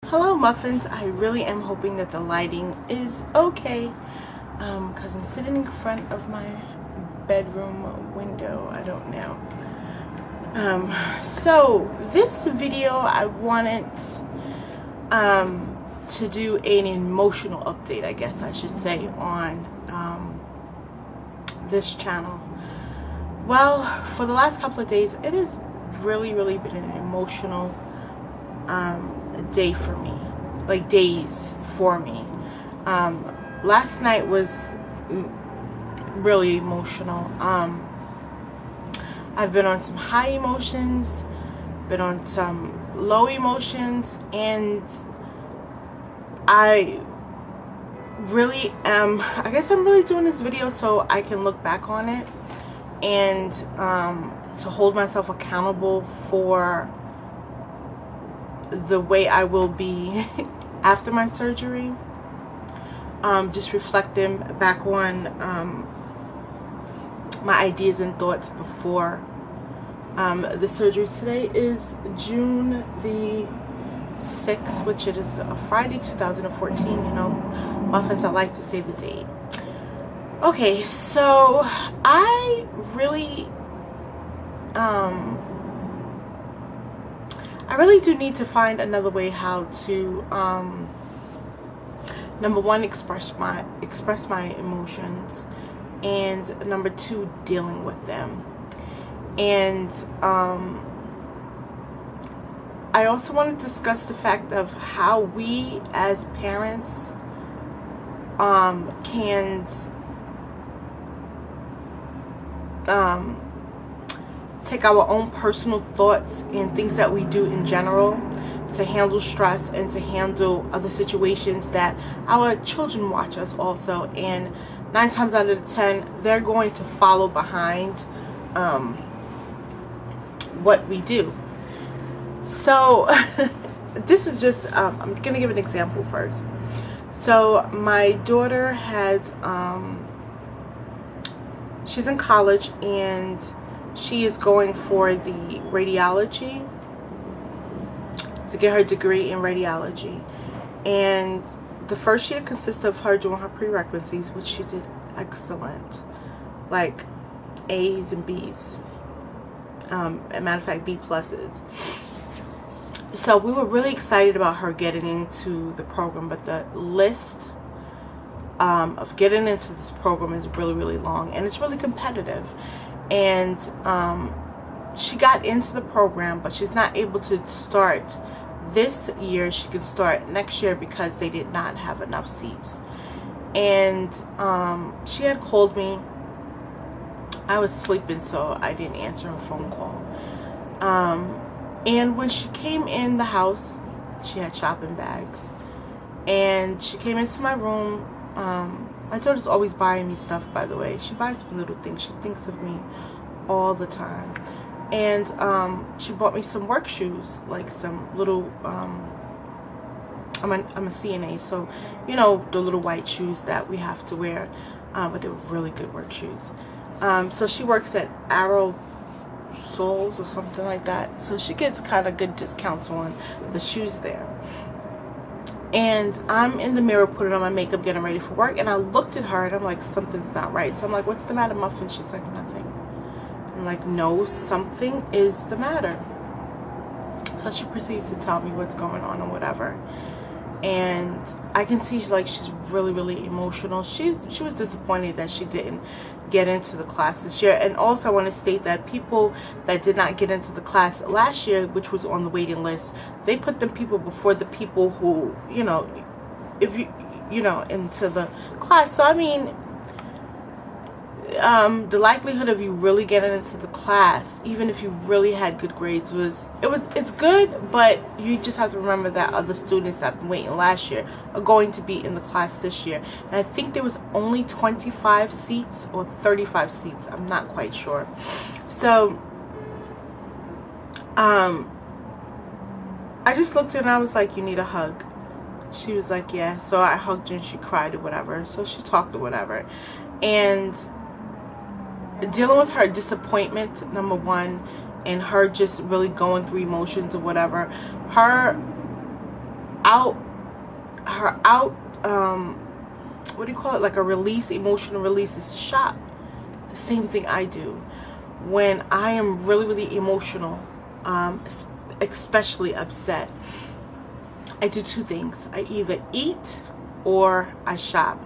Hello muffins. I really am hoping that the lighting is okay because I'm sitting in front of my bedroom window. I don't know. So this video I wanted to do an emotional update, I guess I should say, on this channel. Well, for the last couple of days it has really been an emotional day for me, like days for me. Last night was really emotional. I've been on some high emotions, been on some low emotions, and I guess I'm really doing this video so I can look back on it and to hold myself accountable for the way I will be after my surgery. Just reflecting back on my ideas and thoughts before the surgery. Today is June the 6th, which it is a Friday, 2014. You know, muffins, I like to say the date. Okay, so I really do need to find another way how to number one, express my emotions, and number two, dealing with them. And I also want to discuss the fact of how we as parents can take our own personal thoughts and things that we do in general to handle stress and to handle other situations that our children watch us also, and 9 times out of 10 they're going to follow behind what we do. So this is just I'm gonna give an example first. So my daughter had she's in college and she is going for the radiology to get her degree in radiology, and the first year consists of her doing her prerequisites, which she did excellent, like A's and B's, and matter of fact B pluses. So we were really excited about her getting into the program, but the list of getting into this program is really long, and it's really competitive. And she got into the program, but she's not able to start this year. She could start next year because they did not have enough seats. And she had called me. I was sleeping, so I didn't answer her phone call. And when she came in the house, she had shopping bags, and she came into my room. My daughter's always buying me stuff, by the way. She buys some little things. She thinks of me all the time. And she bought me some work shoes, like some little I'm a CNA, so you know, the little white shoes that we have to wear, but they were really good work shoes. So she works at Arrow Soles or something like that, so she gets kind of good discounts on the shoes there. And I'm in the mirror putting on my makeup, getting ready for work, and I looked at her and I'm like, something's not right. So I'm like, what's the matter, Muffin? She's like, nothing. I'm like, no, something is the matter. So she proceeds to tell me what's going on or whatever, and I can see she's really emotional. She was disappointed that she didn't get into the class this year. And also I want to state that people that did not get into the class last year, which was on the waiting list, they put them people before the people who, you know, if you know, into the class. So I mean, the likelihood of you really getting into the class, even if you really had good grades, it's good, but you just have to remember that other students that have been waiting last year are going to be in the class this year. And I think there was only 25 seats or 35 seats, I'm not quite sure. So I just looked at her and I was like, you need a hug? She was like, yeah. So I hugged her and she cried or whatever, so she talked or whatever. And dealing with her disappointment, number one, and her just really going through emotions or whatever, what do you call it, like a release, emotional release, is to shop. The same thing I do when I am really, really emotional, especially upset. I do two things. I either eat or I shop,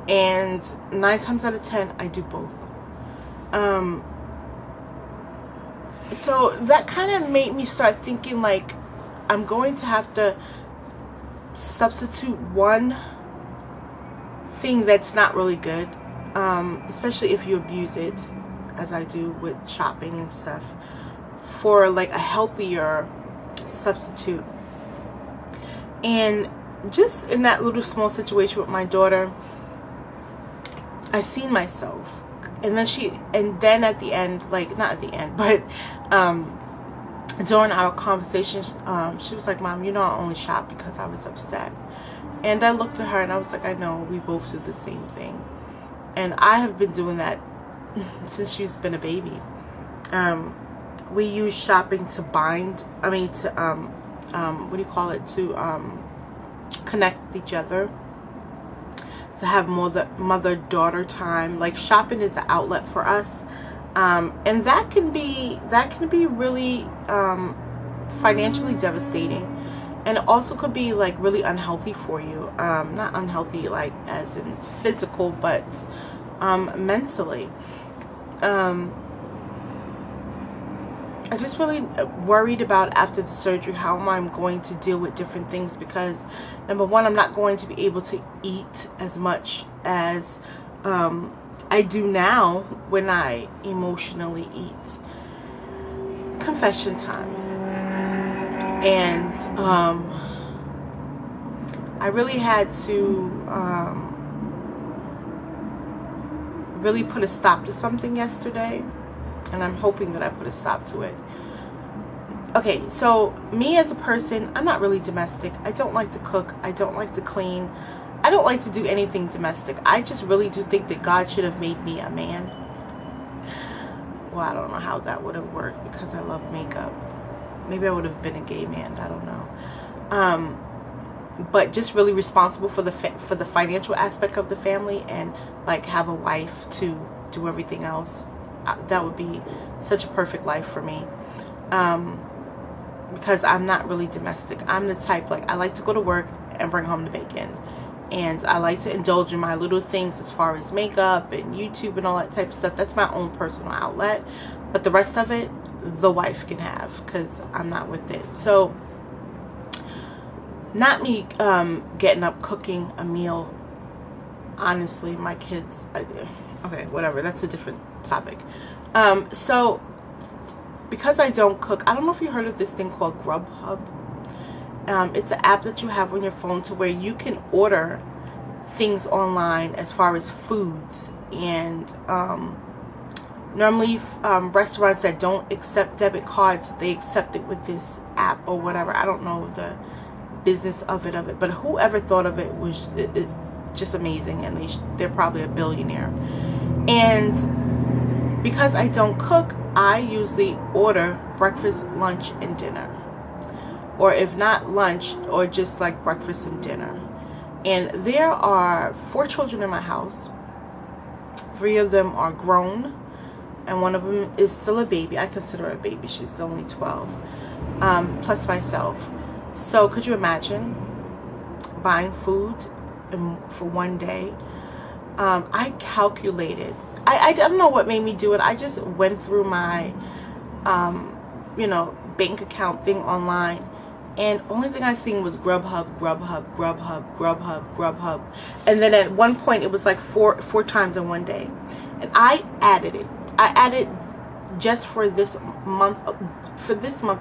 and 9 times out of 10 I do both. So that kind of made me start thinking like I'm going to have to substitute one thing that's not really good, especially if you abuse it, as I do with shopping and stuff, for like a healthier substitute. And just in that little small situation with my daughter, I seen myself. And then at the end, like not at the end, but during our conversation, she was like, "Mom, you know I only shop because I was upset." And I looked at her and I was like, "I know, we both do the same thing." And I have been doing that since she's been a baby. We use shopping to to connect each other, to have more the mother-daughter time. Like shopping is an outlet for us, and that can be really financially devastating, and it also could be like really unhealthy for you. Not unhealthy like as in physical, but mentally. I just really worried about after the surgery how am I going to deal with different things, because number one, I'm not going to be able to eat as much as I do now when I emotionally eat. Confession time. And I really had to really put a stop to something yesterday. And I'm hoping that I put a stop to it. Okay, so me as a person, I'm not really domestic. I don't like to cook. I don't like to clean. I don't like to do anything domestic. I just really do think that God should have made me a man. Well, I don't know how that would have worked because I love makeup. Maybe I would have been a gay man. I don't know. But just really responsible for the financial aspect of the family, and like have a wife to do everything else. That would be such a perfect life for me, because I'm not really domestic. I'm the type, like, I like to go to work and bring home the bacon, and I like to indulge in my little things as far as makeup and YouTube and all that type of stuff. That's my own personal outlet, but the rest of it the wife can have, because I'm not with it. So not me getting up cooking a meal. Honestly, my kids, okay, whatever, that's a different topic. So because I don't cook, I don't know if you heard of this thing called Grubhub. It's an app that you have on your phone to where you can order things online as far as foods, and normally restaurants that don't accept debit cards, they accept it with this app or whatever. I don't know the business of it, but whoever thought of it was just amazing, and they're probably a billionaire. And because I don't cook, I usually order breakfast, lunch, and dinner, or if not lunch, or just like breakfast and dinner. And there are 4 children in my house. 3 of them are grown, and 1 of them is still a baby. I consider her a baby. She's only 12, plus myself. So could you imagine buying food for one day? I calculated. I don't know what made me do it. I just went through my, bank account thing online, and only thing I seen was Grubhub. And then at one point it was like four times in one day. And I added it. I added just for this month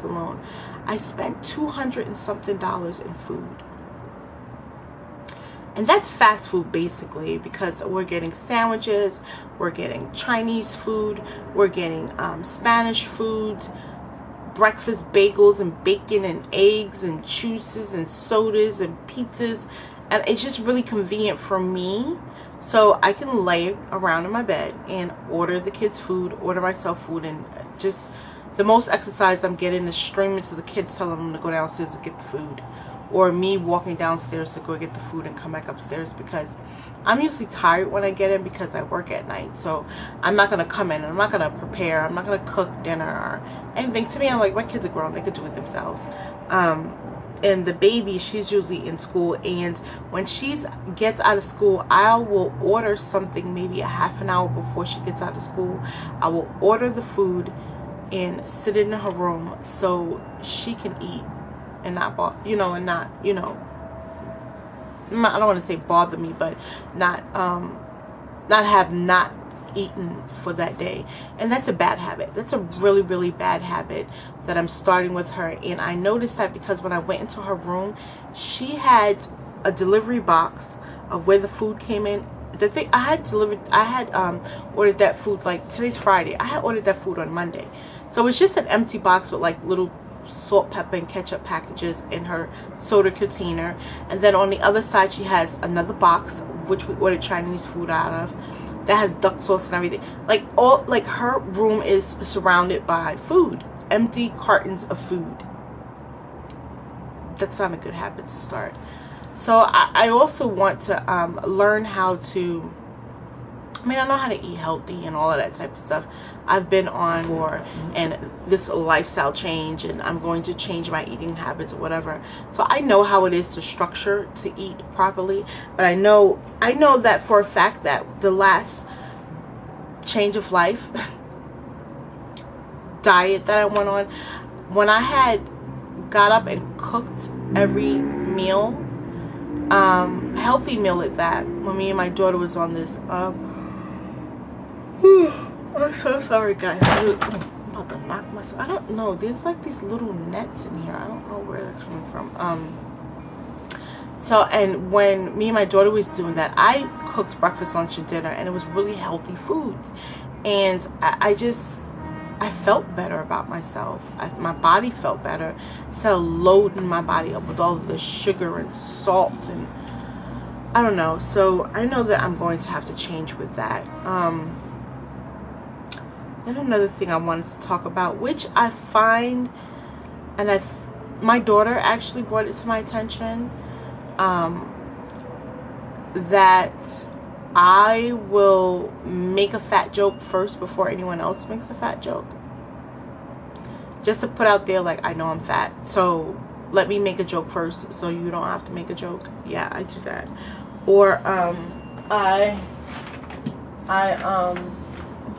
alone, I spent $200 and something in food. And that's fast food basically, because we're getting sandwiches, we're getting Chinese food, we're getting Spanish food, breakfast bagels and bacon and eggs and juices and sodas and pizzas. And it's just really convenient for me, so I can lay around in my bed and order the kids food, order myself food, and just the most exercise I'm getting is streaming to the kids, telling them to go downstairs to get the food. or me walking downstairs to go get the food and come back upstairs, because I'm usually tired when I get in because I work at night. So I'm not going to come in and I'm not going to prepare. I'm not going to cook dinner or anything. To me, I'm like, my kids are grown. They could do it themselves. And the baby, she's usually in school. And when she gets out of school, I will order something maybe a half an hour before she gets out of school. I will order the food and sit in her room so she can eat and not, I don't want to say bother me, but not have not eaten for that day. And that's a bad habit. That's a really, really bad habit that I'm starting with her. And I noticed that because when I went into her room, she had a delivery box of where the food came in. The thing I had ordered that food, like today's Friday. I had ordered that food on Monday. So it was just an empty box with like little salt, pepper, and ketchup packages in her soda container. And then on the other side, she has another box, which we ordered Chinese food out of, that has duck sauce and everything. Like her room is surrounded by food, empty cartons of food. That's not a good habit to start. So I also want to learn how to, I know how to eat healthy and all of that type of stuff. I've been on for and this lifestyle change, and I'm going to change my eating habits or whatever. So I know how it is to structure to eat properly, but I know that for a fact that the last change of life diet that I went on, when I had got up and cooked every meal, healthy meal at that, when me and my daughter was on this I'm so sorry, guys. I'm about to knock myself. I don't know. There's like these little nets in here. I don't know where they're coming from. So, and when me and my daughter was doing that, I cooked breakfast, lunch, and dinner, and it was really healthy foods. And I felt better about myself. My body felt better instead of loading my body up with all of the sugar and salt and I don't know. So I know that I'm going to have to change with that. Then another thing I wanted to talk about, which I find, and my daughter actually brought it to my attention, that I will make a fat joke first before anyone else makes a fat joke. Just to put out there, like, I know I'm fat, so let me make a joke first so you don't have to make a joke. Yeah, I do that. Or I'm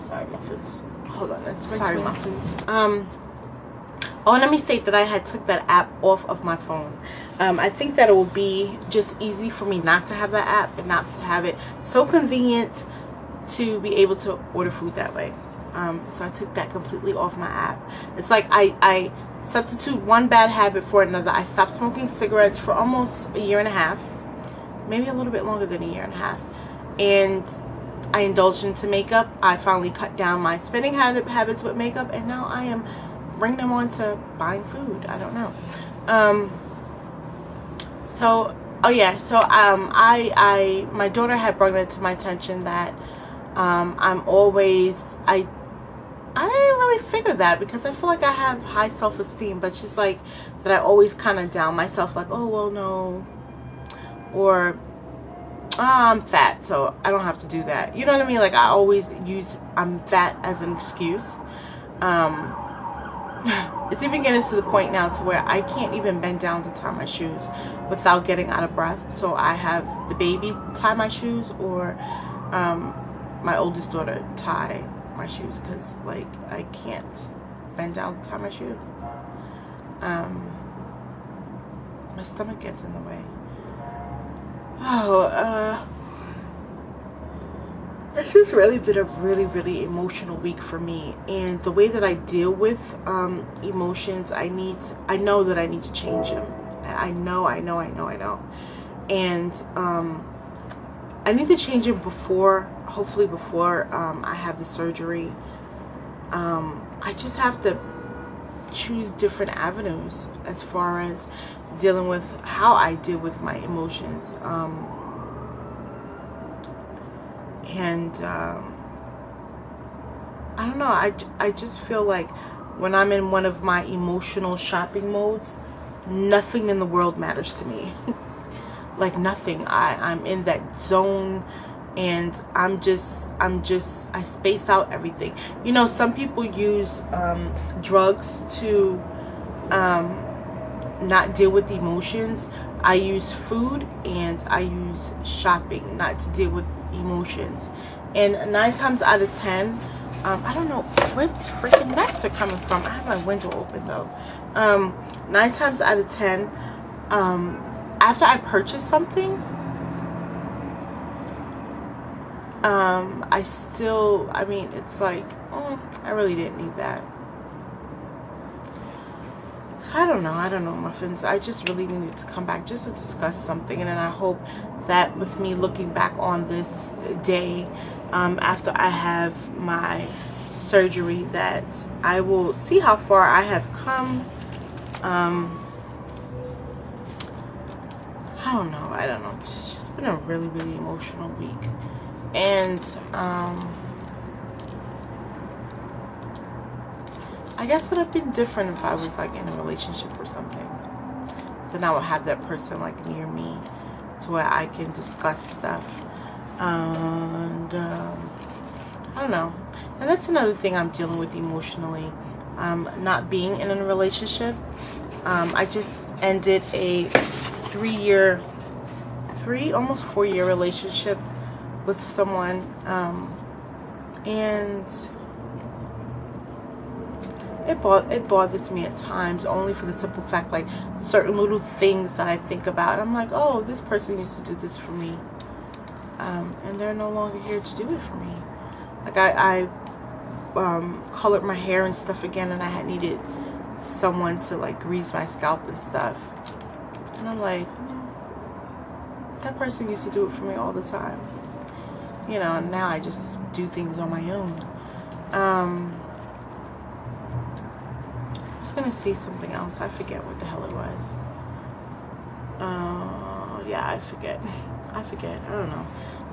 sorry, muffins. Hold on, that's sorry, muffins. Oh, let me state that I had took that app off of my phone. I think that it will be just easy for me not to have that app and not to have it so convenient to be able to order food that way. So I took that completely off my app. It's like I substitute one bad habit for another. I stopped smoking cigarettes for almost a year and a half, maybe a little bit longer than a year and a half, and I indulged into makeup. I finally cut down my spending habits with makeup, and now I am bringing them on to buying food. I don't know. My daughter had brought that to my attention that I didn't really figure that because I feel like I have high self-esteem, but just like that I always kind of down myself, like, oh well, no, or I'm fat, so I don't have to do that. You know what I mean? Like I always use I'm fat as an excuse. It's even getting to the point now to where I can't even bend down to tie my shoes without getting out of breath. So I have the baby tie my shoes, or my oldest daughter tie my shoes, because like I can't bend down to tie my shoe. My stomach gets in the way. This has really been a really emotional week for me, and the way that I deal with emotions, I know that I need to change them. I know, and I need to change them hopefully before I have the surgery. I just have to choose different avenues as far as dealing with how I deal with my emotions. I don't know, I just feel like when I'm in one of my emotional shopping modes, nothing in the world matters to me. Like nothing. I'm in that zone, and I space out everything. You know, some people use drugs to not deal with emotions. I use food and I use shopping not to deal with emotions. And 9 times out of 10, I don't know where these freaking gnats are coming from. I have my window open though. 9 times out of 10, after I purchase something, I mean, it's like, I really didn't need that. So I don't know, muffins. I just really needed to come back just to discuss something, and then I hope that with me looking back on this day, after I have my surgery, that I will see how far I have come. I don't know. It's just been a really, really emotional week. And I guess it would have been different if I was like in a relationship or something. So now I have that person like near me to where I can discuss stuff. And I don't know. And that's another thing I'm dealing with emotionally. Not being in a relationship. I just ended a almost 4-year relationship with someone, and it bothers me at times, only for the simple fact, like certain little things that I think about, I'm like, oh, this person used to do this for me, and they're no longer here to do it for me. Like I colored my hair and stuff again, and I had needed someone to like grease my scalp and stuff, and I'm like, that person used to do it for me all the time. You know, and now I just do things on my own. I was gonna say something else. I forget what the hell it was. Yeah, I forget. I don't know.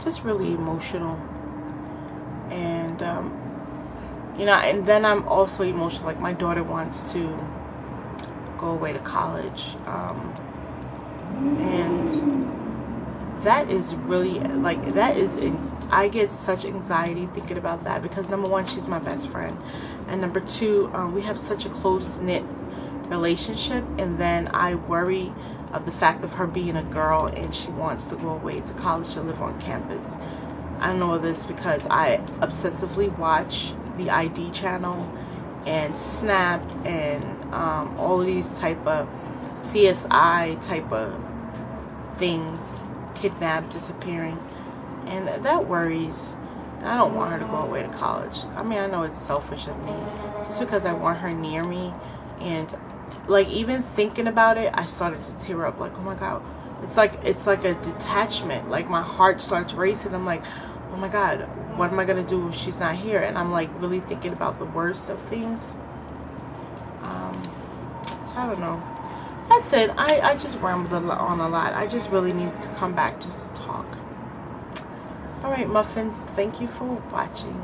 Just really emotional. And you know, and then I'm also emotional. Like my daughter wants to go away to college, and that is really like I get such anxiety thinking about that, because number one, she's my best friend, and number two, we have such a close-knit relationship, and then I worry of the fact of her being a girl and she wants to go away to college to live on campus. I know this because I obsessively watch the ID channel and Snap and all of these type of CSI type of things, kidnapped, disappearing, and that worries. I don't want her to go away to college. I mean, I know it's selfish of me, just because I want her near me, and like even thinking about it, I started to tear up. Like, oh my God, it's like a detachment. Like my heart starts racing. I'm like, oh my God, what am I gonna do if she's not here? And I'm like really thinking about the worst of things. So I don't know. That's it. I just rambled on a lot. I just really needed to come back just to talk. Alright, muffins, thank you for watching.